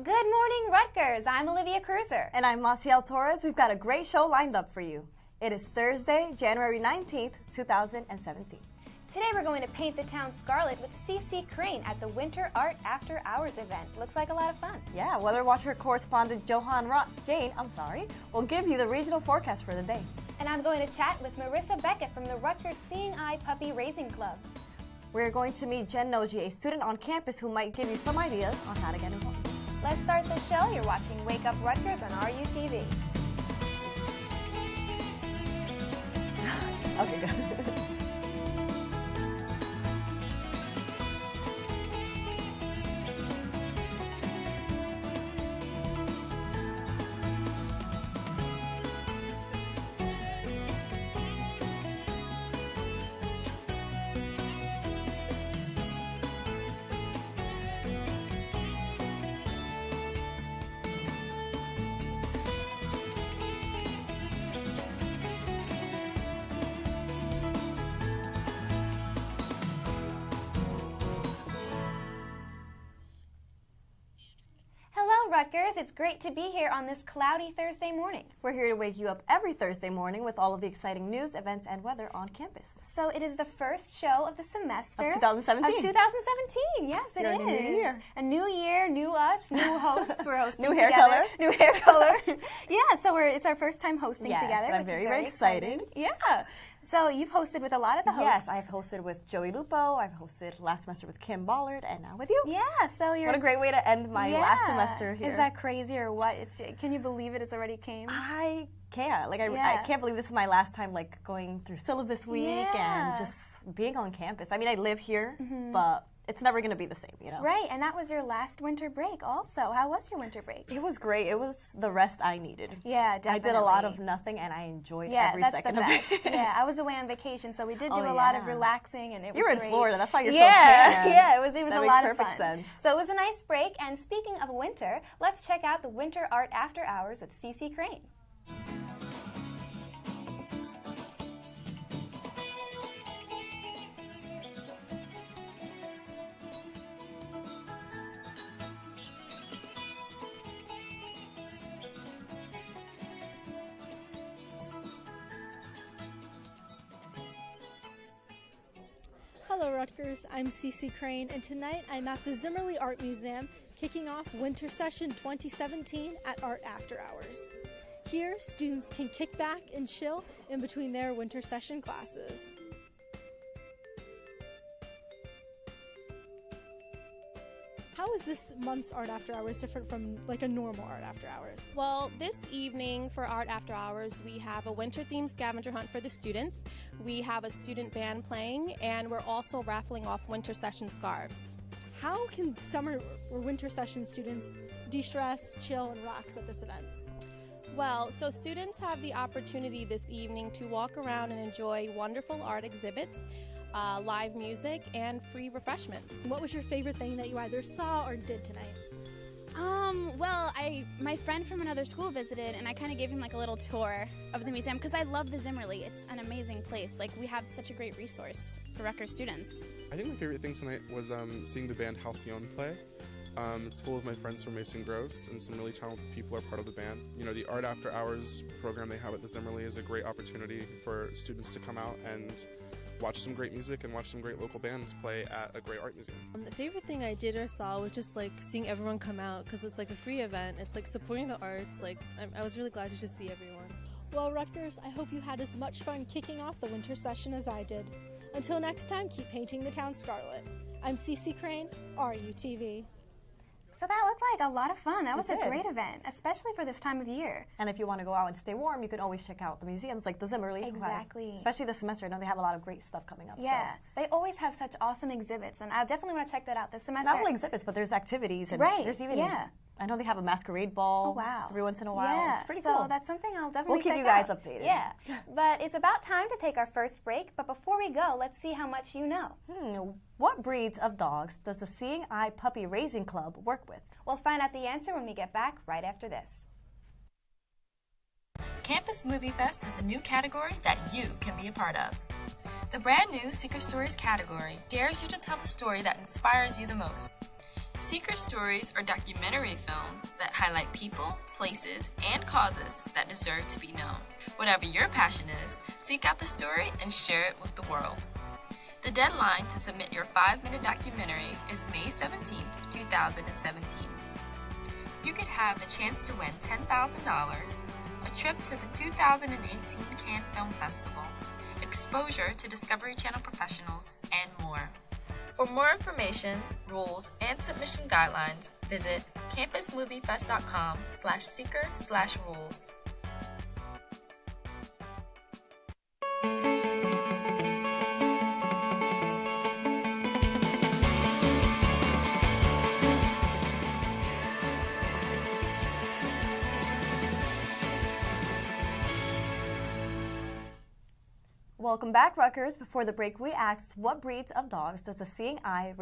Good morning, Rutgers. I'm Olivia Cruser. And I'm Masiel Torres. We've got a great show lined up for you. It is Thursday, January 19th, 2017. Today we're going to paint the town scarlet with CC Crane at the Winter Art After Hours event. Looks like a lot of fun. Yeah, weather watcher correspondent Rohan Jain will give you the regional forecast for the day. And I'm going to chat with Marisa Beckett from the Rutgers Seeing Eye Puppy Raising Club. We're going to meet Jen Noji, a student on campus who might give you some ideas on how to get involved. Let's start the show. You're watching Wake Up Rutgers on RUTV. Okay, good. Rutgers, it's great to be here on this cloudy Thursday morning. We're here to wake you up every Thursday morning with all of the exciting news, events, and weather on campus. So it is the first show of the semester. Of 2017. Of 2017, yes it is. A new year. A new year, new us, new hosts. We're hosting new hair together. color. New hair color. Yeah, so it's our first time hosting together. I'm very excited. Yeah. So you've hosted with a lot of the hosts. Yes, I've hosted with Joey Lupo, I've hosted last semester with Kim Ballard, and now with you. Yeah, so you're... What a great way to end my last semester here. Is that crazy or what? Can you believe it? It's already came? I can't. I can't believe this is my last time going through syllabus week and just being on campus. I mean, I live here, but it's never going to be the same, you know? Right, and that was your last winter break also. How was your winter break? It was great. It was the rest I needed. Yeah, definitely. I did a lot of nothing, and I enjoyed every second of it. Yeah, yeah, I was away on vacation, so we did do a lot of relaxing, and it was great. You were in Florida. That's why you're so tan. Yeah, it was a lot of fun. Sense. So it was a nice break, and speaking of winter, let's check out the Winter Art After Hours with CC Crane. Hello Rutgers, I'm CC Crane, and tonight I'm at the Zimmerly Art Museum kicking off Winter Session 2017 at Art After Hours. Here, students can kick back and chill in between their winter session classes. How is this month's Art After Hours different from a normal Art After Hours? Well, this evening for Art After Hours, we have a winter-themed scavenger hunt for the students. We have a student band playing, and we're also raffling off winter session scarves. How can summer or winter session students de-stress, chill, and relax at this event? Well, so students have the opportunity this evening to walk around and enjoy wonderful art exhibits, live music, and free refreshments. What was your favorite thing that you either saw or did tonight? Well, my friend from another school visited, and I kind of gave him a little tour of the museum because I love the Zimmerly. It's an amazing place. We have such a great resource for Rutgers students. I think my favorite thing tonight was seeing the band Halcyon play. It's full of my friends from Mason Gross, and some really talented people are part of the band. You know, the Art After Hours program they have at the Zimmerly is a great opportunity for students to come out and watch some great music and watch some great local bands play at a great art museum. The favorite thing I did or saw was just seeing everyone come out because it's a free event. It's supporting the arts. I was really glad to just see everyone. Well, Rutgers, I hope you had as much fun kicking off the winter session as I did. Until next time, keep painting the town scarlet. I'm CC Crane, RUTV. So that looked like a lot of fun. That was a great event, especially for this time of year. And if you want to go out and stay warm, you can always check out the museums like the Zimmerly. Exactly. Especially this semester. I know they have a lot of great stuff coming up. Yeah, they always have such awesome exhibits, and I definitely want to check that out this semester. Not only exhibits, but there's activities. And there's even, I know they have a masquerade ball every once in a while. Yeah. It's pretty cool. So that's something I'll definitely check out. We'll keep you guys updated. Yeah. But it's about time to take our first break. But before we go, let's see how much you know. What breeds of dogs does the Seeing Eye Puppy Raising Club work with? We'll find out the answer when we get back right after this. Campus Movie Fest is a new category that you can be a part of. The brand new Secret Stories category dares you to tell the story that inspires you the most. Seeker stories are documentary films that highlight people, places, and causes that deserve to be known. Whatever your passion is, seek out the story and share it with the world. The deadline to submit your 5-minute documentary is May 17, 2017. You could have the chance to win $10,000, a trip to the 2018 Cannes Film Festival, exposure to Discovery Channel professionals, and more. For more information, rules, and submission guidelines, visit campusmoviefest.com/seeker/rules. Welcome back, Rutgers. Before the break, we asked, what breeds of dogs does the Seeing Eye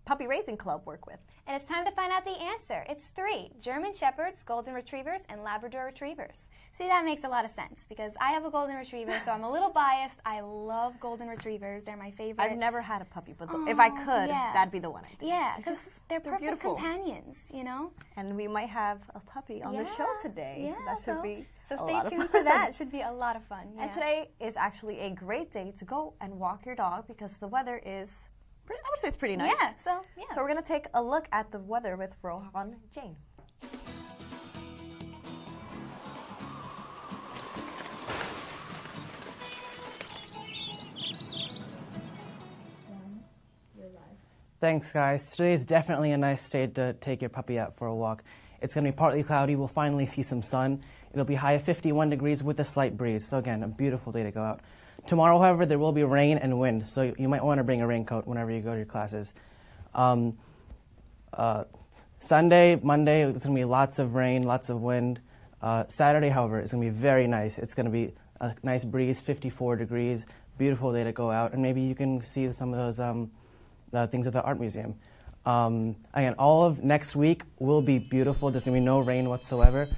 Puppy Raising Club work with? And it's time to find out the answer. It's 3: German Shepherds, Golden Retrievers, and Labrador Retrievers. See, that makes a lot of sense because I have a Golden Retriever, so I'm a little biased. I love Golden Retrievers. They're my favorite. I've never had a puppy, but if I could, that'd be the one I'd do. Yeah, because they're perfect beautiful companions, you know? And we might have a puppy on the show today, so that should be So a stay lot of tuned fun. for that. It should be a lot of fun. And today is actually a great day to go and walk your dog because the weather is, I would say it's pretty nice. Yeah, so we're going to take a look at the weather with Rohan Jain. Thanks, guys. Today is definitely a nice day to take your puppy out for a walk. It's going to be partly cloudy. We'll finally see some sun. It'll be high of 51 degrees with a slight breeze. So again, a beautiful day to go out. Tomorrow, however, there will be rain and wind, so you might want to bring a raincoat whenever you go to your classes. Sunday, Monday, there's going to be lots of rain, lots of wind. Saturday, however, it's going to be very nice. It's going to be a nice breeze, 54 degrees, beautiful day to go out, and maybe you can see some of those things at the art museum. Again, all of next week will be beautiful. There's going to be no rain whatsoever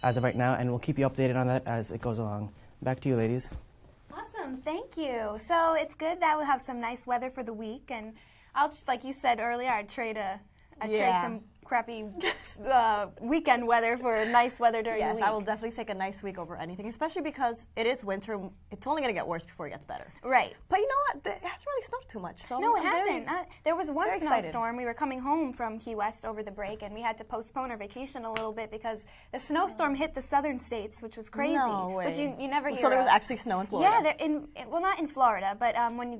as of right now, and we'll keep you updated on that as it goes along. Back to you, ladies. Awesome, thank you. So it's good that we'll have some nice weather for the week, and I'll just, like you said earlier, I'd trade some crappy weekend weather for nice weather during the week. Yes, I will definitely take a nice week over anything, especially because it is winter. It's only going to get worse before it gets better. Right. But you know what? It hasn't really snowed too much. So no, it hasn't. There was one snowstorm. Excited. We were coming home from Key West over the break, and we had to postpone our vacation a little bit because the snowstorm hit the southern states, which was crazy. No way. Which you never hear So there was of. actually snow in Florida? Yeah, well, not in Florida, but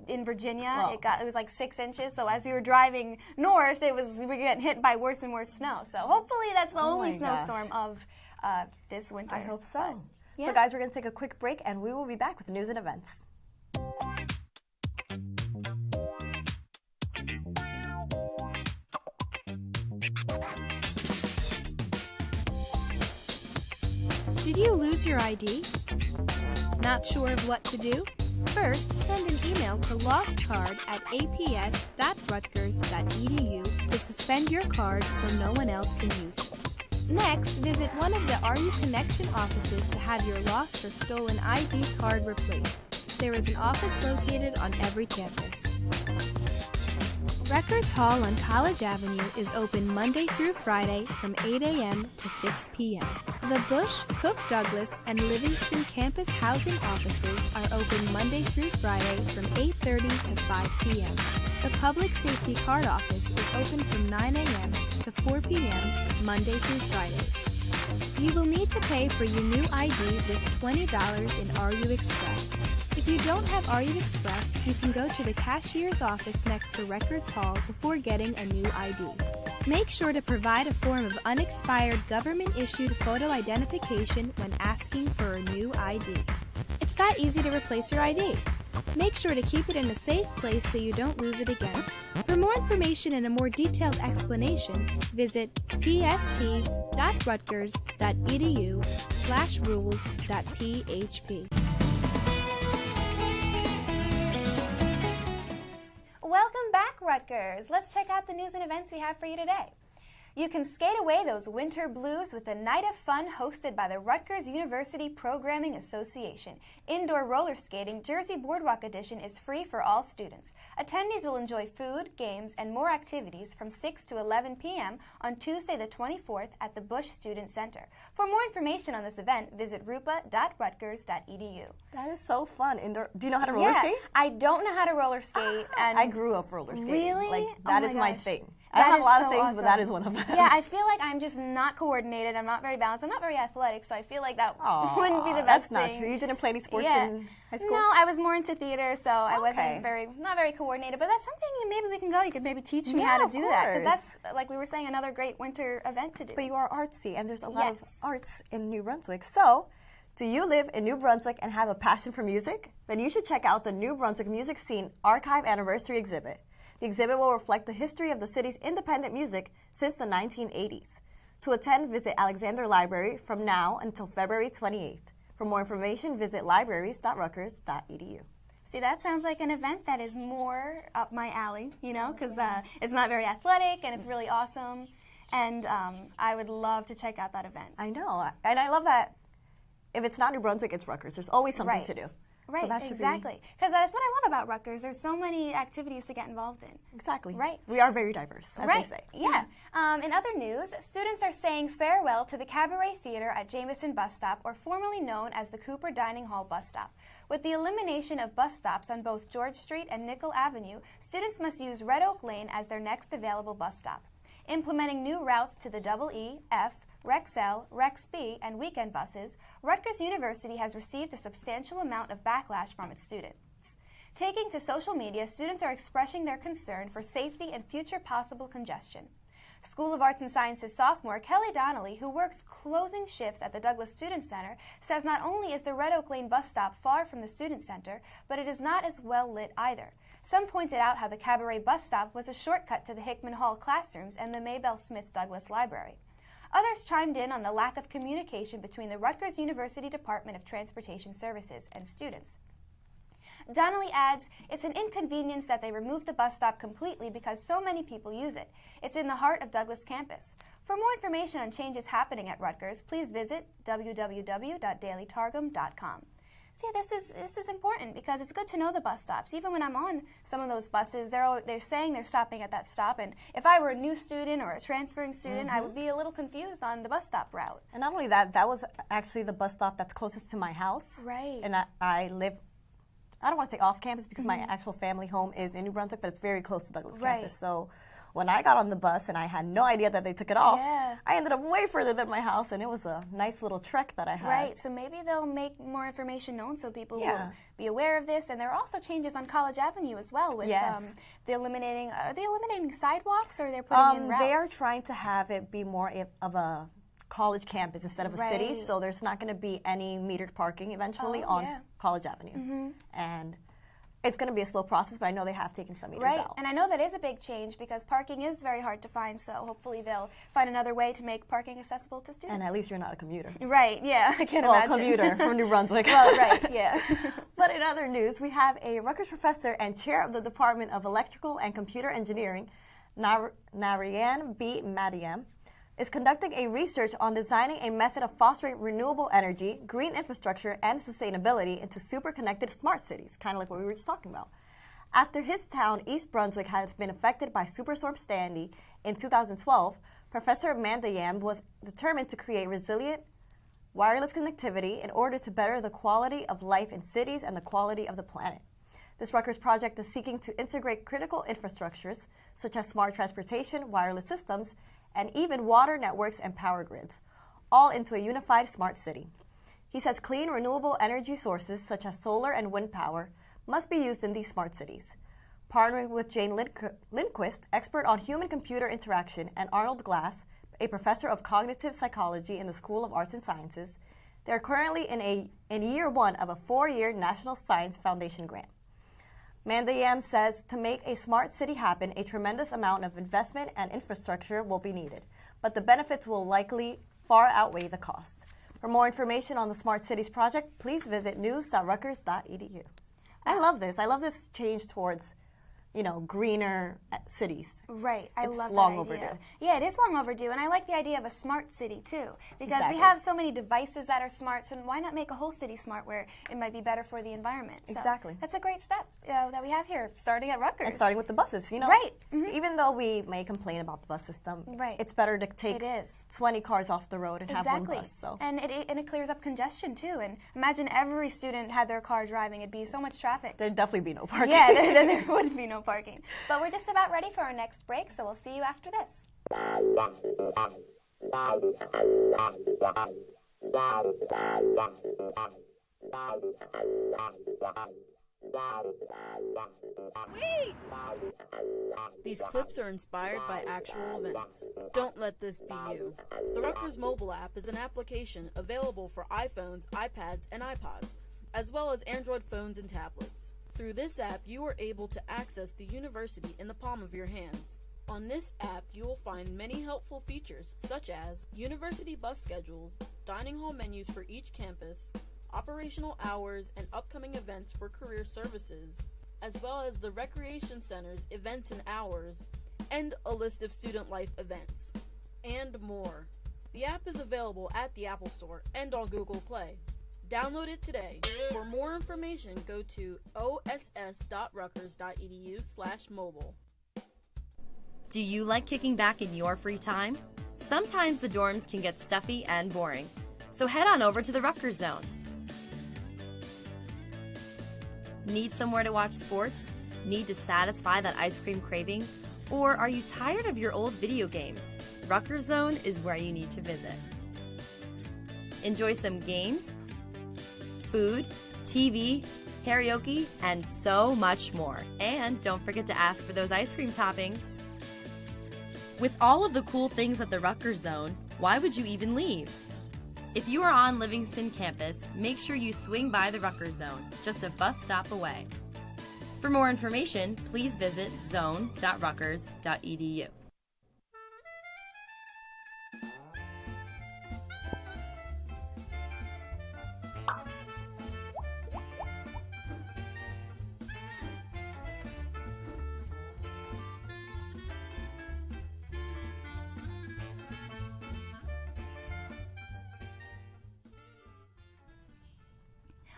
in Virginia, it was like 6 inches. So as we were driving north, we were getting hit by worse and worse snow. So hopefully that's the only snowstorm of this winter. I hope so. Yeah. So guys, we're going to take a quick break, and we will be back with news and events. Did you lose your ID? Not sure of what to do? First, send an email to lostcard@aps.rutgers.edu to suspend your card so no one else can use it. Next, visit one of the RU Connection offices to have your lost or stolen ID card replaced. There is an office located on every campus. Rutgers Hall on College Avenue is open Monday through Friday from 8 a.m. to 6 p.m. The Bush, Cook Douglas, and Livingston campus housing offices are open Monday through Friday from 8:30 to 5 p.m. The Public Safety Card office is open from 9 a.m. to 4 p.m. Monday through Fridays. You will need to pay for your new ID with $20 in RU Express. If you don't have RU Express, you can go to the cashier's office next to Records Hall before getting a new ID. Make sure to provide a form of unexpired government-issued photo identification when asking for a new ID. It's that easy to replace your ID. Make sure to keep it in a safe place so you don't lose it again. For more information and a more detailed explanation, visit pst.rutgers.edu/rules.php. Welcome back, Rutgers. Let's check out the news and events we have for you today. You can skate away those winter blues with a night of fun hosted by the Rutgers University Programming Association. Indoor roller skating Jersey Boardwalk Edition is free for all students. Attendees will enjoy food, games, and more activities from 6 to 11 p.m. on Tuesday the 24th at the Bush Student Center. For more information on this event, visit rupa.rutgers.edu. That is so fun. Do you know how to roller skate? I don't know how to roller skate. And I grew up roller skating. Really? Like, that is my thing. I That don't have is a lot so of things, awesome. but that is one of them. Yeah, I feel like I'm just not coordinated. I'm not very balanced. I'm not very athletic, so I feel like that wouldn't be the best thing. That's not true. You didn't play any sports in high school? No, I was more into theater, so I wasn't not very coordinated. But that's something maybe we can go. You could maybe teach me how to do that, because that's, like we were saying, another great winter event to do. But you are artsy, and there's a lot of arts in New Brunswick. So, do you live in New Brunswick and have a passion for music? Then you should check out the New Brunswick Music Scene Archive Anniversary exhibit. The exhibit will reflect the history of the city's independent music since the 1980s. To attend, visit Alexander Library from now until February 28th. For more information, visit libraries.rutgers.edu. See, that sounds like an event that is more up my alley, because it's not very athletic and it's really awesome. And I would love to check out that event. I know. And I love that if it's not New Brunswick, it's Rutgers. There's always something to do. Right, so exactly. Because that's what I love about Rutgers. There's so many activities to get involved in. Exactly. Right. We are very diverse, as they say. Yeah. In other news, students are saying farewell to the Cabaret Theater at Jameson Bus Stop, or formerly known as the Cooper Dining Hall Bus Stop. With the elimination of bus stops on both George Street and Nickel Avenue, students must use Red Oak Lane as their next available bus stop. Implementing new routes to the EE, F, Rex L, Rex B, and weekend buses, Rutgers University has received a substantial amount of backlash from its students. Taking to social media, students are expressing their concern for safety and future possible congestion. School of Arts and Sciences sophomore Kelly Donnelly, who works closing shifts at the Douglas Student Center, says not only is the Red Oak Lane bus stop far from the Student Center, but it is not as well lit either. Some pointed out how the Cabaret bus stop was a shortcut to the Hickman Hall classrooms and the Maybelle Smith Douglas Library. Others chimed in on the lack of communication between the Rutgers University Department of Transportation Services and students. Donnelly adds, "It's an inconvenience that they removed the bus stop completely because so many people use it. It's in the heart of Douglas campus. For more information on changes happening at Rutgers, please visit www.dailytargum.com. So yeah, this is important because it's good to know the bus stops. Even when I'm on some of those buses, they're saying they're stopping at that stop. And if I were a new student or a transferring student, I would be a little confused on the bus stop route. And not only that, that was actually the bus stop that's closest to my house. Right. And I live, I don't want to say off campus because my actual family home is in New Brunswick, but it's very close to Douglas campus. So when I got on the bus and I had no idea that they took it off, I ended up way further than my house, and it was a nice little trek that I had. Right, so maybe they'll make more information known so people will be aware of this. And there are also changes on College Avenue as well with the eliminating, are they eliminating sidewalks or they're putting in routes? They are trying to have it be more of a college campus instead of a city, so there's not going to be any metered parking eventually on College Avenue. And it's going to be a slow process, but I know they have taken some meters out. And I know that is a big change because parking is very hard to find, so hopefully they'll find another way to make parking accessible to students. And at least you're not a commuter. Right, yeah, I can't imagine. Well, commuter from New Brunswick. Well, right, yeah. But in other news, we have a Rutgers professor and chair of the Department of Electrical and Computer Engineering, Narayan B. Madhyam, is conducting a research on designing a method of fostering renewable energy, green infrastructure, and sustainability into super-connected smart cities, kind of like what we were just talking about. After his town, East Brunswick, has been affected by Superstorm Sandy in 2012, Professor Madhyam was determined to create resilient wireless connectivity in order to better the quality of life in cities and the quality of the planet. This Rutgers project is seeking to integrate critical infrastructures, such as smart transportation, wireless systems, and even water networks and power grids, all into a unified smart city. He says clean, renewable energy sources, such as solar and wind power, must be used in these smart cities. Partnering with Jane Lindquist, expert on human-computer interaction, and Arnold Glass, a professor of cognitive psychology in the School of Arts and Sciences, they are currently in year one of a 4-year National Science Foundation grant. Madhyam says to make a smart city happen, a tremendous amount of investment and infrastructure will be needed, but the benefits will likely far outweigh the cost. For more information on the Smart Cities project, please visit news.rutgers.edu. I love this. I love this change towards greener cities. Right, I love that idea. long overdue. Yeah, it is long overdue, and I like the idea of a smart city too, because Exactly. we have so many devices that are smart, so why not make a whole city smart where it might be better for the environment? So Exactly. that's a great step that we have here, starting at Rutgers. And starting with the buses, Right. Even though we may complain about the bus system, Right. it's better to take It is. 20 cars off the road and have one Exactly. bus. So. And it clears up congestion too. And imagine every student had their car driving. It'd be so much traffic. There'd definitely be no parking. Yeah, then there wouldn't be no parking. But we're just about ready for our next break, so we'll see you after this. These clips are inspired by actual events. Don't let this be you. The Rutgers mobile app is an application available for iPhones, iPads, and iPods, as well as Android phones and tablets. Through this app, you are able to access the university in the palm of your hands. On this app, you will find many helpful features, such as university bus schedules, dining hall menus for each campus, operational hours and upcoming events for career services, as well as the recreation center's events and hours, and a list of student life events, and more. The app is available at the Apple Store and on Google Play. Download it today. For more information, go to oss.rutgers.edu/mobile. Do you like kicking back in your free time? Sometimes the dorms can get stuffy and boring, so head on over to the Rutgers Zone. Need somewhere to watch sports? Need to satisfy that ice cream craving? Or are you tired of your old video games? Rutgers Zone is where you need to visit. Enjoy some games, food, TV, karaoke, and so much more. And don't forget to ask for those ice cream toppings. With all of the cool things at the Rutgers Zone, why would you even leave? If you are on Livingston campus, make sure you swing by the Rutgers Zone, just a bus stop away. For more information, please visit zone.rutgers.edu.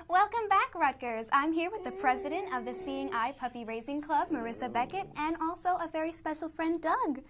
Welcome back, Rutgers. I'm here with the president of the Seeing Eye Puppy Raising Club, Marisa Beckett, and also a very special friend, Doug.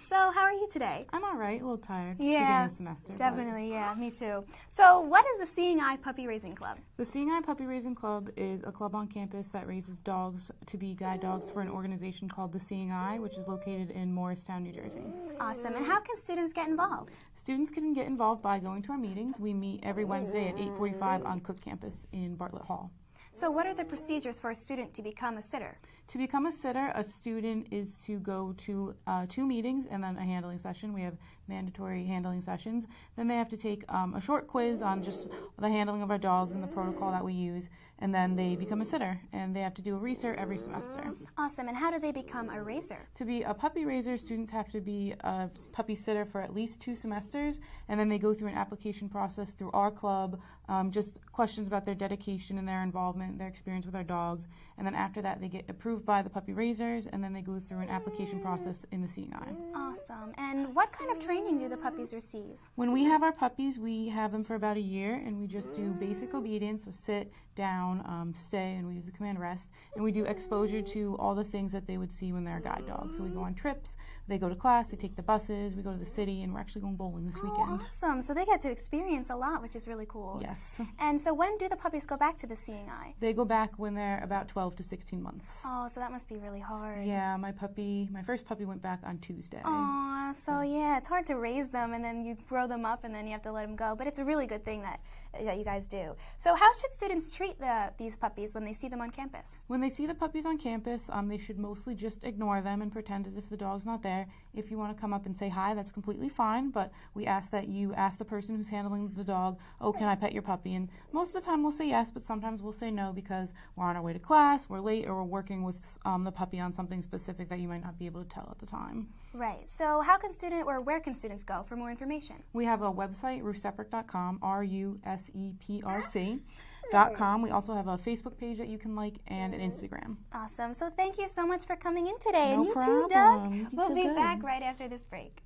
So, how are you today? I'm all right, a little tired. Yeah, Beginning of the semester, definitely, yeah, me too. So, what is the Seeing Eye Puppy Raising Club? The Seeing Eye Puppy Raising Club is a club on campus that raises dogs to be guide dogs for an organization called the Seeing Eye, which is located in Morristown, New Jersey. Awesome. And how can students get involved? Students can get involved by going to our meetings. We meet every Wednesday at 8:45 on Cook Campus in Bartlett Hall. So what are the procedures for a student to become a sitter? To become a sitter, a student is to go to 2 meetings and then a handling session. We have mandatory handling sessions. Then they have to take a short quiz on just the handling of our dogs and the protocol that we use. And then they become a sitter, and they have to do a raiser every semester. Awesome. And how do they become a raiser? To be a puppy raiser, students have to be a puppy sitter for at least 2 semesters, and then they go through an application process through our club, just questions about their dedication and their involvement, their experience with our dogs. And then after that, they get approved by the puppy raisers, and then they go through an application process in the Seeing Eye. Awesome. And what kind of training do the puppies receive? When we have our puppies, we have them for about a year, and we just do basic obedience, so sit, down, stay, and we use the command rest. And we do exposure to all the things that they would see when they're a guide dog. So we go on trips, they go to class, they take the buses, we go to the city, and we're actually going bowling this weekend. Awesome. So they get to experience a lot, which is really cool. Yes. And so when do the puppies go back to the Seeing Eye? They go back when they're about 12 to 16 months. Oh, so that must be really hard. Yeah, my first puppy went back on Tuesday. Aw, so yeah, it's hard to raise them, and then you grow them up, and then you have to let them go. But it's a really good thing that you guys do. So how should students treat these puppies when they see them on campus? When they see the puppies on campus, they should mostly just ignore them and pretend as if the dog's not there. If you want to come up and say hi, that's completely fine, but we ask that you ask the person who's handling the dog, oh, can I pet your puppy? And most of the time we'll say yes, but sometimes we'll say no because we're on our way to class, we're late, or we're working with the puppy on something specific that you might not be able to tell at the time. Right. So where can students go for more information? We have a website, ruseprc.com, RUSEPRC. www.rutgerspuppycenter.com. We also have a Facebook page that you can like and an Instagram. Awesome. So thank you so much for coming in today. No and you problem. too, Doug. You We'll too, be good. back right after this break.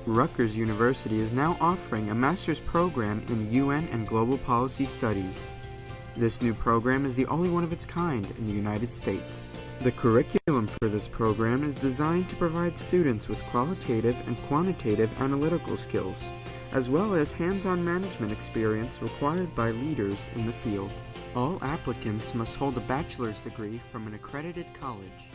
Rutgers University is now offering a master's program in UN and Global Policy Studies. This new program is the only one of its kind in the United States. The curriculum for this program is designed to provide students with qualitative and quantitative analytical skills, as well as hands-on management experience required by leaders in the field. All applicants must hold a bachelor's degree from an accredited college.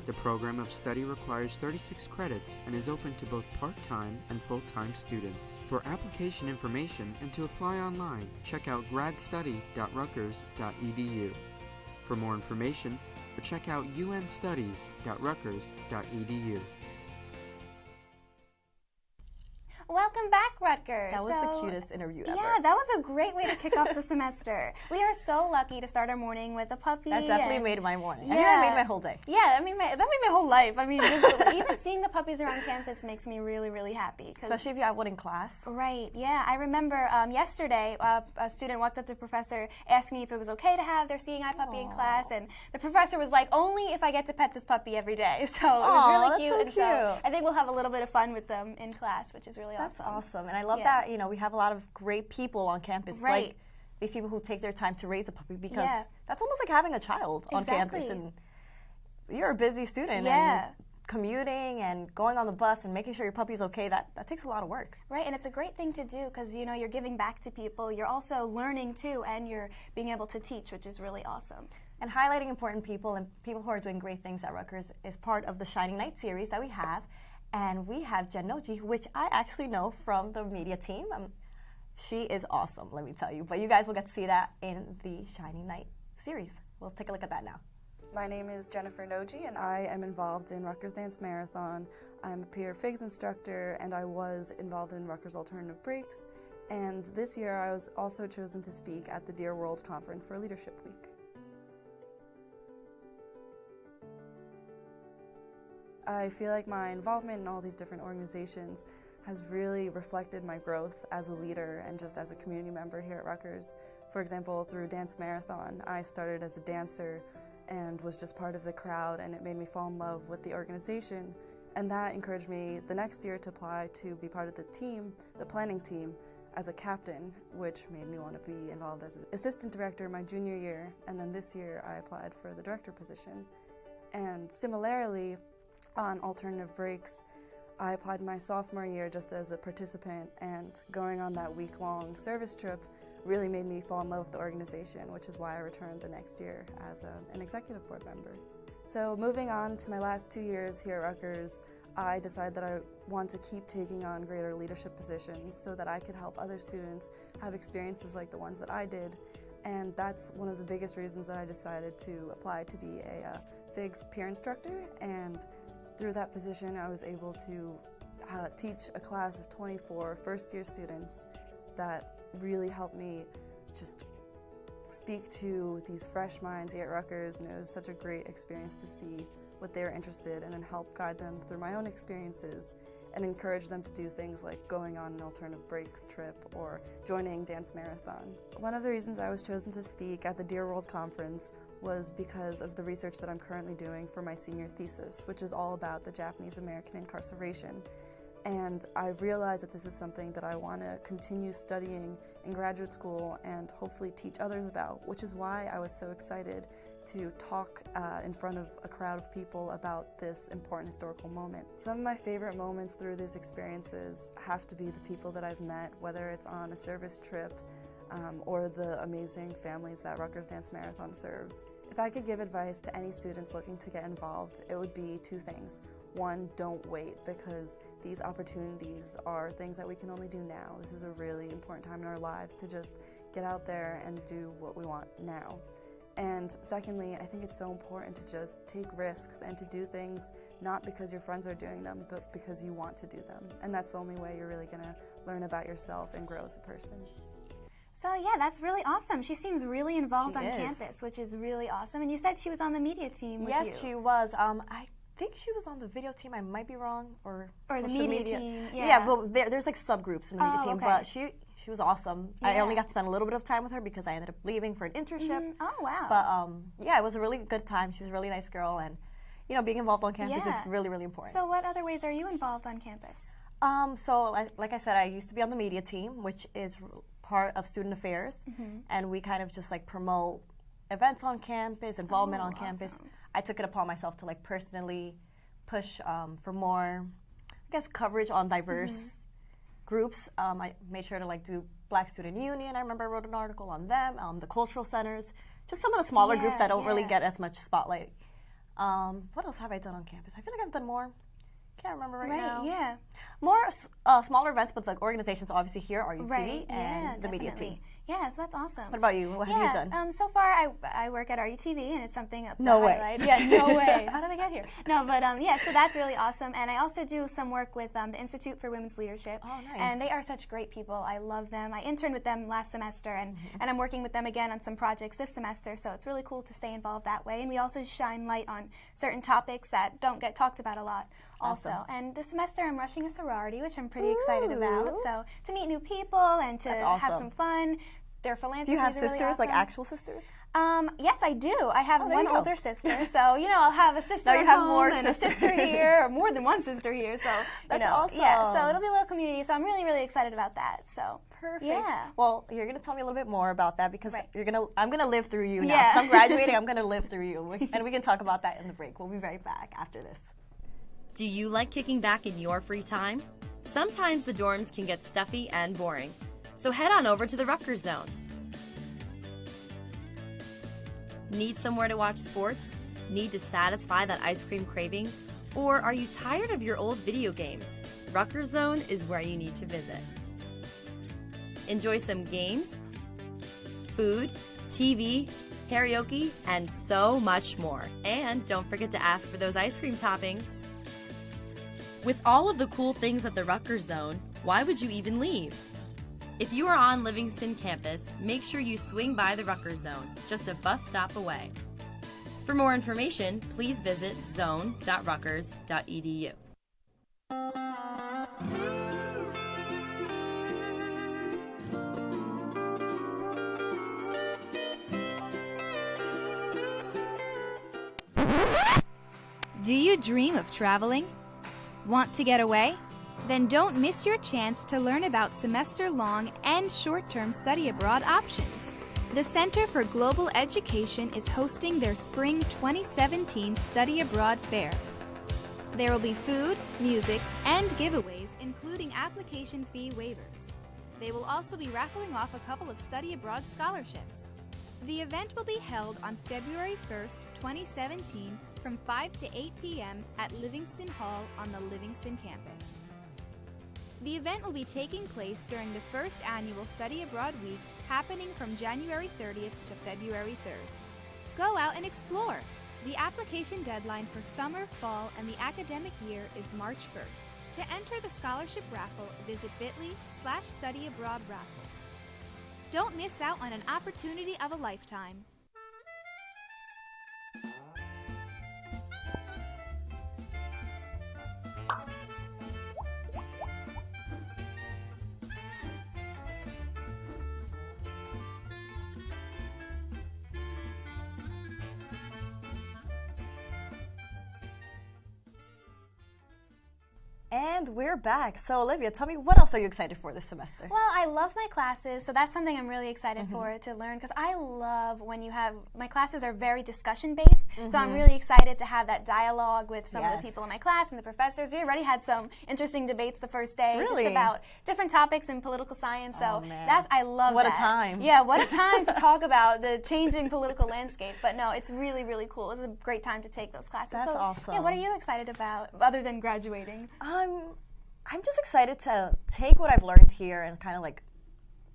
The program of study requires 36 credits and is open to both part-time and full-time students. For application information and to apply online, check out gradstudy.rutgers.edu. For more information, check out unstudies.rutgers.edu. Welcome back, Rutgers. That was the cutest interview ever. Yeah, that was a great way to kick off the semester. We are so lucky to start our morning with a puppy. That definitely made my morning. Yeah. I think that made my whole day. Yeah, that made my whole life. I mean, even seeing the puppies around campus makes me really, really happy. Especially if you have one in class. Right, yeah. I remember yesterday a student walked up to the professor asking if it was okay to have their seeing eye puppy in class, and the professor was like, only if I get to pet this puppy every day. So it was really cute. That's so and so I think we'll have a little bit of fun with them in class, which is really That's awesome. awesome. And I love that, we have a lot of great people on campus. Right. Like these people who take their time to raise a puppy, because Yeah. that's almost like having a child on campus. And you're a busy student. Yeah. And commuting and going on the bus and making sure your puppy's okay, that takes a lot of work. Right, and it's a great thing to do because, you're giving back to people. You're also learning, too, and you're being able to teach, which is really awesome. And highlighting important people and people who are doing great things at Rutgers is part of the Shining Knight series that we have. And we have Jen Noji, which I actually know from the media team. She is awesome, let me tell you. But you guys will get to see that in the Shining Knight series. We'll take a look at that now. My name is Jennifer Noji, and I am involved in Rutgers Dance Marathon. I'm a peer FIGS instructor, and I was involved in Rutgers Alternative Breaks. And this year, I was also chosen to speak at the Dear World Conference for Leadership Week. I feel like my involvement in all these different organizations has really reflected my growth as a leader and just as a community member here at Rutgers. For example, through Dance Marathon, I started as a dancer and was just part of the crowd, and it made me fall in love with the organization. And that encouraged me the next year to apply to be part of the team, the planning team, as a captain, which made me want to be involved as an assistant director my junior year. And then this year I applied for the director position. And similarly, on Alternative Breaks, I applied my sophomore year just as a participant, and going on that week-long service trip really made me fall in love with the organization, which is why I returned the next year as an executive board member. So moving on to my last 2 years here at Rutgers, I decided that I want to keep taking on greater leadership positions so that I could help other students have experiences like the ones that I did. And that's one of the biggest reasons that I decided to apply to be a FIGS peer instructor. And through that position, I was able to teach a class of 24 first-year students that really helped me just speak to these fresh minds here at Rutgers, and it was such a great experience to see what they were interested in and then help guide them through my own experiences and encourage them to do things like going on an Alternative Breaks trip or joining Dance Marathon. One of the reasons I was chosen to speak at the Dear World Conference was because of the research that I'm currently doing for my senior thesis, which is all about the Japanese American incarceration. And I've realized that this is something that I want to continue studying in graduate school and hopefully teach others about, which is why I was so excited to talk in front of a crowd of people about this important historical moment. Some of my favorite moments through these experiences have to be the people that I've met, whether it's on a service trip or the amazing families that Rutgers Dance Marathon serves. If I could give advice to any students looking to get involved, it would be two things. One, don't wait, because these opportunities are things that we can only do now. This is a really important time in our lives to just get out there and do what we want now. And secondly, I think it's so important to just take risks and to do things not because your friends are doing them, but because you want to do them. And that's the only way you're really going to learn about yourself and grow as a person. So yeah, that's really awesome. She seems really involved on campus, which is really awesome. And you said she was on the media team with you. Yes, she was. I think she was on the video team. I might be wrong, or the media team. Yeah, but there's like subgroups in the media team. Okay. But She was awesome. Yeah. I only got to spend a little bit of time with her because I ended up leaving for an internship. Oh, wow. But yeah, it was a really good time. She's a really nice girl, and you know, being involved on campus is really, really important. So what other ways are you involved on campus? So like I said, I used to be on the media team, which is part of student affairs, and we kind of just like promote events on campus, involvement on campus. I took it upon myself to like personally push for more, I guess, coverage on diverse groups. I made sure to like do Black Student Union. I remember I wrote an article on them, the cultural centers, just some of the smaller groups that don't really get as much spotlight. What else have I done on campus? I feel like I've done more. Can't remember right now. Yeah. More smaller events, but the organizations obviously here are RUTV and the media team. Yeah, so that's awesome. What about you? What have you done? So far, I work at RUTV, and it's something to highlight. Yeah, no way. How did I get here? No, but yeah, so that's really awesome. And I also do some work with the Institute for Women's Leadership. Oh, nice. And they are such great people. I love them. I interned with them last semester, and I'm working with them again on some projects this semester, so it's really cool to stay involved that way. And we also shine light on certain topics that don't get talked about a lot. Also, and this semester I'm rushing a sorority, which I'm pretty excited about. So to meet new people and to have some fun. Their philanthropy. Do you have sisters, really awesome. Like actual sisters? Yes, I do. I have one older sister, so you know I'll have a sister at home and a sister here, or more than one sister here. So that's awesome. Yeah, so it'll be a little community. So I'm really, really excited about that. So perfect. Yeah. Well, you're gonna tell me a little bit more about that because I'm gonna live through you now. Yeah. So I'm graduating. I'm gonna live through you, and we can talk about that in the break. We'll be right back after this. Do you like kicking back in your free time? Sometimes the dorms can get stuffy and boring. So head on over to the Rutgers Zone. Need somewhere to watch sports? Need to satisfy that ice cream craving? Or are you tired of your old video games? Rutgers Zone is where you need to visit. Enjoy some games, food, TV, karaoke, and so much more. And don't forget to ask for those ice cream toppings. With all of the cool things at the Rutgers Zone, why would you even leave? If you are on Livingston campus, make sure you swing by the Rutgers Zone, just a bus stop away. For more information, please visit zone.rutgers.edu. Do you dream of traveling? Want to get away? Then don't miss your chance to learn about semester-long and short-term study abroad options. The Center for Global Education is hosting their Spring 2017 Study Abroad Fair. There will be food, music, and giveaways, including application fee waivers. They will also be raffling off a couple of study abroad scholarships. The event will be held on February 1st, 2017 from 5 to 8 p.m. at Livingston Hall on the Livingston campus. The event will be taking place during the first annual Study Abroad Week happening from January 30th to February 3rd. Go out and explore! The application deadline for summer, fall, and the academic year is March 1st. To enter the scholarship raffle, visit bit.ly/studyabroadraffle. Don't miss out on an opportunity of a lifetime. And we're back. So Olivia, tell me, what else are you excited for this semester? Well, I love my classes, so that's something I'm really excited for to learn, because I love when you have, my classes are very discussion-based, so I'm really excited to have that dialogue with some of the people in my class and the professors. We already had some interesting debates the first day, just about different topics in political science, so I love that. What a time. Yeah, what a time to talk about the changing political landscape, but no, it's really, really cool. It's a great time to take those classes. That's awesome. Yeah, what are you excited about, other than graduating? I'm just excited to take what I've learned here and kind of like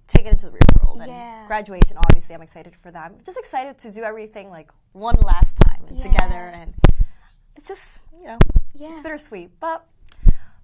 take it into the real world. And graduation, obviously, I'm excited for that. I'm just excited to do everything like one last time and together. And it's just, you know, it's bittersweet. But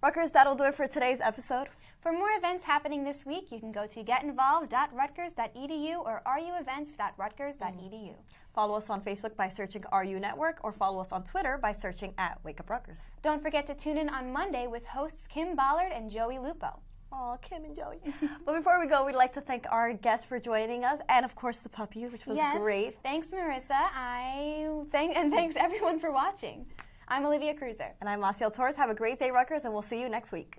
Rutgers, that'll do it for today's episode. For more events happening this week, you can go to getinvolved.rutgers.edu or ruevents.rutgers.edu. Follow us on Facebook by searching RU Network, or follow us on Twitter by searching @Wake Up Rutgers. Don't forget to tune in on Monday with hosts Kim Ballard and Joey Lupo. Oh, Kim and Joey. But before we go, we'd like to thank our guests for joining us, and of course the puppies, which was great. Thanks, Marissa. Thanks everyone for watching. I'm Olivia Cruser. And I'm Masiel Torres. Have a great day, Rutgers, and we'll see you next week.